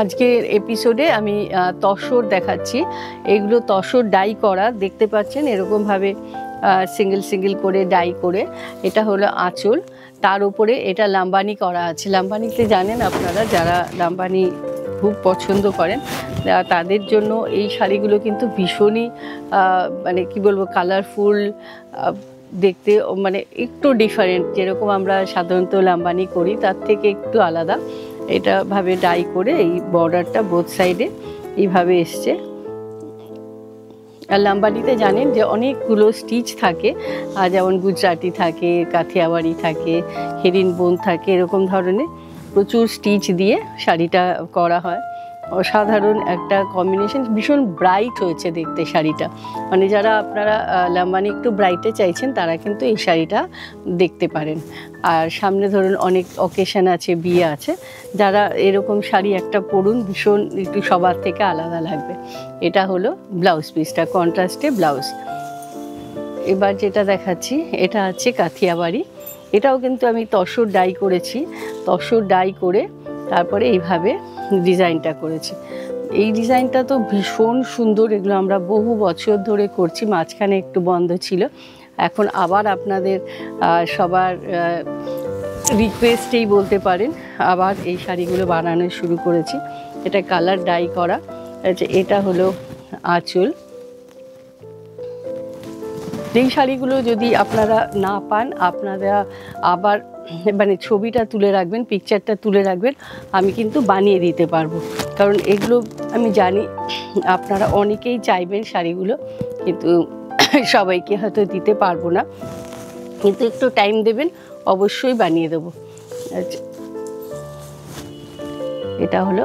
আজকের এপিসোডে আমি তসর দেখাচ্ছি। এগুলো তসর ডাই করা, দেখতে পাচ্ছেন এরকমভাবে সিঙ্গেল সিঙ্গেল করে ডাই করে। এটা হলো আঁচল, তার উপরে এটা লাম্বানি করা আছে। লাম্বানিতে জানেন আপনারা, যারা লাম্বানি খুব পছন্দ করেন তাদের জন্য এই শাড়িগুলো কিন্তু ভীষণই মানে কি বলবো, কালারফুল দেখতে, মানে একটু ডিফারেন্ট। যেরকম আমরা সাধারণত লাম্বানি করি তার থেকে একটু আলাদা। এটা ভাবে ডাই করে এই বর্ডারটা বোথ সাইডে এইভাবে এসছে। আর লাম্বানিতে জানেন যে অনেকগুলো স্টিচ থাকে, যেমন গুজরাটি থাকে, কাথিয়াওয়াড়ি থাকে, হেরিনবোন থাকে, এরকম ধরনের প্রচুর স্টিচ দিয়ে শাড়িটা করা হয়। অসাধারণ একটা কম্বিনেশন, ভীষণ ব্রাইট হয়েছে দেখতে শাড়িটা। মানে যারা আপনারা লাম্বানি একটু ব্রাইটে চাইছেন তারা কিন্তু এই শাড়িটা দেখতে পারেন। আর সামনে ধরুন অনেক অকেশন আছে, বিয়ে আছে, যারা এরকম শাড়ি একটা পরুন, ভীষণ একটু সবার থেকে আলাদা লাগবে। এটা হলো ব্লাউজ পিসটা, কন্ট্রাস্টে ব্লাউজ। এবার যেটা দেখাচ্ছি এটা আছে কাথিয়াওয়াড়ি। এটাও কিন্তু আমি তসর ডাই করেছি। তসর ডাই করে তারপরে এইভাবে ডিজাইনটা করেছি। এই ডিজাইনটা তো ভীষণ সুন্দর। এগুলো আমরা বহু বছর ধরে করছি, মাঝখানে একটু বন্ধ ছিল, এখন আবার আপনাদের সবার রিকোয়েস্টেই বলতে পারেন আবার এই শাড়িগুলো বানানো শুরু করেছি। এটা কালার ডাই করা। এটা হলো আঁচল। এই শাড়িগুলো যদি আপনারা না পান, আপনারা আবার মানে ছবিটা তুলে রাখবেন, পিকচারটা তুলে রাখবেন, আমি কিন্তু বানিয়ে দিতে পারবো। কারণ এগুলো আমি জানি আপনারা অনেকেই চাইবেন শাড়িগুলো, কিন্তু সবাইকে হয়তো দিতে পারবো না, কিন্তু একটু টাইম দেবেন, অবশ্যই বানিয়ে দেবো। আচ্ছা, এটা হলো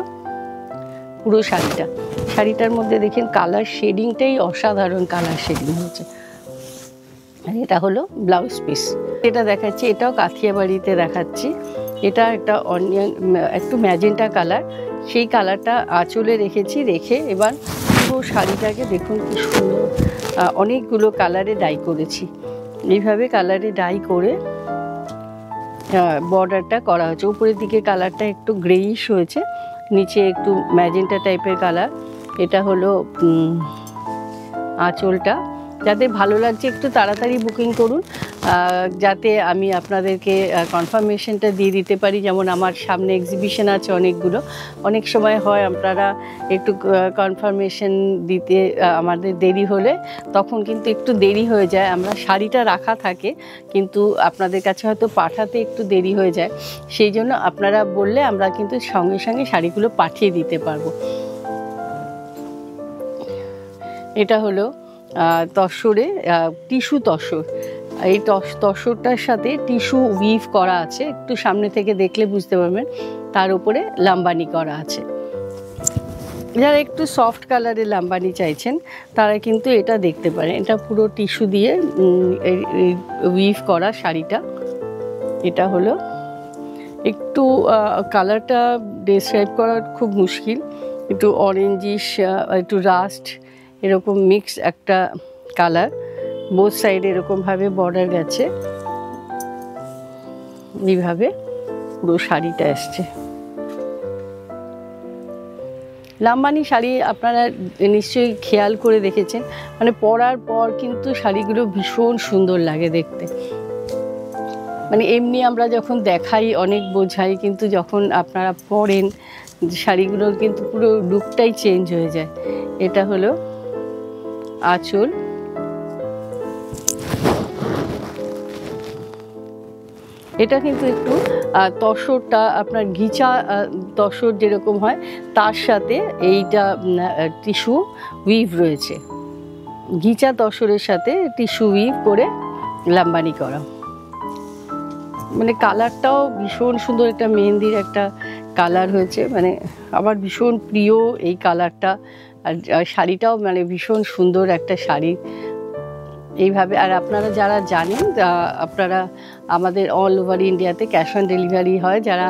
পুরো শাড়িটা। শাড়িটার মধ্যে দেখেন কালার শেডিংটাই অসাধারণ, কালার শেডিং হচ্ছে। এটা হলো ব্লাউজ পিস। এটা দেখাচ্ছি, এটাও কাথিয়াওয়াড়িতে দেখাচ্ছি। এটা একটা অনিয়ন, একটু ম্যাজেন্টা কালার, সেই কালারটা আঁচলে রেখেছি। রেখে এবার পুরো শাড়িটাকে দেখুন কি সুন্দর, অনেকগুলো কালারে ডাই করেছি। এইভাবে কালারে ডাই করে বর্ডারটা করা হয়েছে। উপরের দিকে কালারটা একটু গ্রেইশ হয়েছে, নিচে একটু ম্যাজেন্টা টাইপের কালার। এটা হলো আঁচলটা। যাদের ভালো লাগছে একটু তাড়াতাড়ি বুকিং করুন, যাতে আমি আপনাদেরকে কনফার্মেশনটা দিয়ে দিতে পারি। যেমন আমার সামনে এক্সিবিশন আছে অনেকগুলো, অনেক সময় হয় আপনারা একটু কনফার্মেশন দিতে আমাদের দেরি হলে তখন কিন্তু একটু দেরি হয়ে যায়। আমরা শাড়িটা রাখা থাকে কিন্তু আপনাদের কাছে হয়তো পাঠাতে একটু দেরি হয়ে যায়, সেই জন্য আপনারা বললে আমরা কিন্তু সঙ্গে সঙ্গে শাড়িগুলো পাঠিয়ে দিতে পারবো। এটা হলো তসরে টিস্যু তসর। এই তসরটার সাথে টিস্যু উইভ করা আছে, একটু সামনে থেকে দেখলে বুঝতে পারবেন। তার উপরে লাম্বানি করা আছে। যারা একটু সফট কালারের লাম্বানি চাইছেন তারা কিন্তু এটা দেখতে পারেন। এটা পুরো টিস্যু দিয়ে উইভ করা শাড়িটা। এটা হলো একটু কালারটা ডেসক্রাইব করা খুব মুশকিল, একটু অরেঞ্জিশ, একটু রাস্ট, এরকম মিক্স একটা কালার। বোথ সাইডে এরকমভাবে বর্ডার গেছে, এইভাবে পুরো শাড়িটা এসছে। লাম্বানি শাড়ি আপনারা নিশ্চয়ই খেয়াল করে দেখেছেন, মানে পরার পর কিন্তু শাড়িগুলো ভীষণ সুন্দর লাগে দেখতে। মানে এমনি আমরা যখন দেখাই অনেক বোঝাই, কিন্তু যখন আপনারা পরেন শাড়িগুলোর কিন্তু পুরো লুকটাই চেঞ্জ হয়ে যায়। এটা হলো আঁচল। এটা কিন্তু একটু তসরটা আপনার ঘিচা তসর যেরকম হয় তার সাথে এইটা টিস্যু উইভ রয়েছে। ঘিচা তসরের সাথে টিস্যু উইভ করে লাম্বানি করা। মানে কালারটাও ভীষণ সুন্দর, একটা মেহেন্দির একটা কালার হয়েছে, মানে আমার ভীষণ প্রিয় এই কালারটা। আর শাড়িটাও মানে ভীষণ সুন্দর একটা শাড়ি এইভাবে। আর আপনারা যারা জানেন, আপনারা আমাদের অল ওভার ইন্ডিয়াতে ক্যাশ অন ডেলিভারি হয়। যারা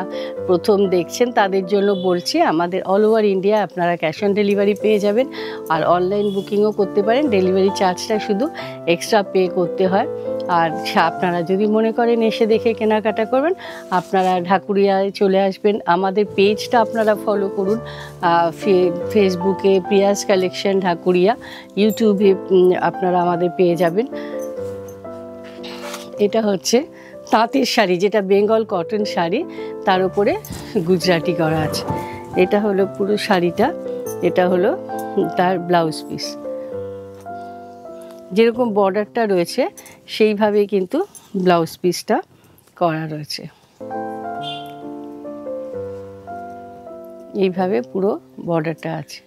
প্রথম দেখছেন তাদের জন্য বলছি, আমাদের অল ওভার ইন্ডিয়া আপনারা ক্যাশ অন ডেলিভারি পেয়ে যাবেন। আর অনলাইন বুকিংও করতে পারেন, ডেলিভারি চার্জটা শুধু এক্সট্রা পে করতে হয়। আর আপনারা যদি মনে করেন এসে দেখে কেনাকাটা করবেন, আপনারা ঢাকুরিয়ায় চলে আসবেন। আমাদের পেজটা আপনারা ফলো করুন, ফেসবুকে প্রিয়াস কালেকশন ঢাকুরিয়া, ইউটিউবে আপনারা আমাদের পেয়ে যাবেন। এটা হচ্ছে তাঁতের শাড়ি, যেটা বেঙ্গল কটন শাড়ি, তার উপরে গুজরাটি করা আছে। এটা হলো পুরো শাড়িটা, এটা হলো তার ব্লাউজ পিস। যেরকম বর্ডারটা রয়েছে সেইভাবেই কিন্তু ব্লাউজ পিসটা করা রয়েছে। এইভাবে পুরো বর্ডারটা আছে।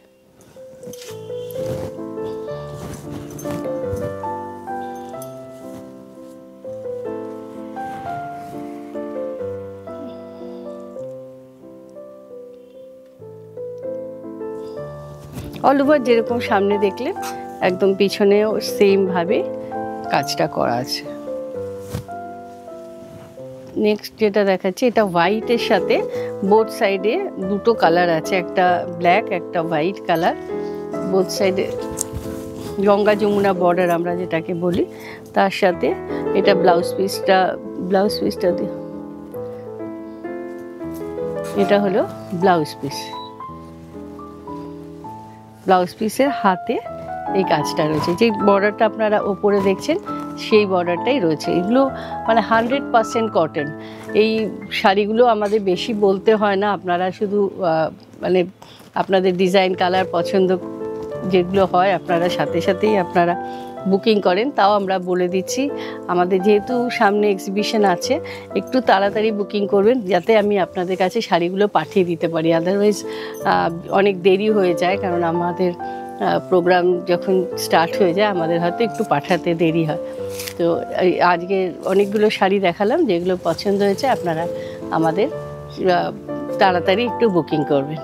অল ওভার যেরকম সামনে দেখলেন, একদম পিছনেও সেমভাবে কাজটা করা আছে। নেক্সট যেটা দেখাচ্ছি, এটা হোয়াইটের সাথে বোথ সাইডে দুটো কালার আছে, একটা ব্ল্যাক একটা হোয়াইট কালার। বোথ সাইডে গঙ্গা যমুনা বর্ডার আমরা যেটাকে বলি, তার সাথে এটা ব্লাউজ পিসটা দিয়ে, এটা হলো ব্লাউজ পিস। ব্লাউজ পিসের হাতে এই কাজটা রয়েছে। যে বর্ডারটা আপনারা ওপরে দেখছেন সেই বর্ডারটাই রয়েছে। এগুলো মানে 100% কটন। এই শাড়িগুলো আমাদের বেশি বলতে হয় না, আপনারা শুধু মানে আপনাদের ডিজাইন কালার পছন্দ যেগুলো হয় আপনারা সাথে সাথেই আপনারা বুকিং করেন। তাও আমরা বলে দিচ্ছি, আমাদের যেহেতু সামনে এক্সিবিশন আছে, একটু তাড়াতাড়ি বুকিং করবেন যাতে আমি আপনাদের কাছে শাড়িগুলো পাঠিয়ে দিতে পারি। আদারওয়াইজ অনেক দেরি হয়ে যায়, কারণ আমাদের প্রোগ্রাম যখন স্টার্ট হয়ে যায় আমাদের হয়তো একটু পাঠাতে দেরি হয়। তো আজকে অনেকগুলো শাড়ি দেখালাম, যেগুলো পছন্দ হয়েছে আপনারা আমাদের তাড়াতাড়ি একটু বুকিং করবেন।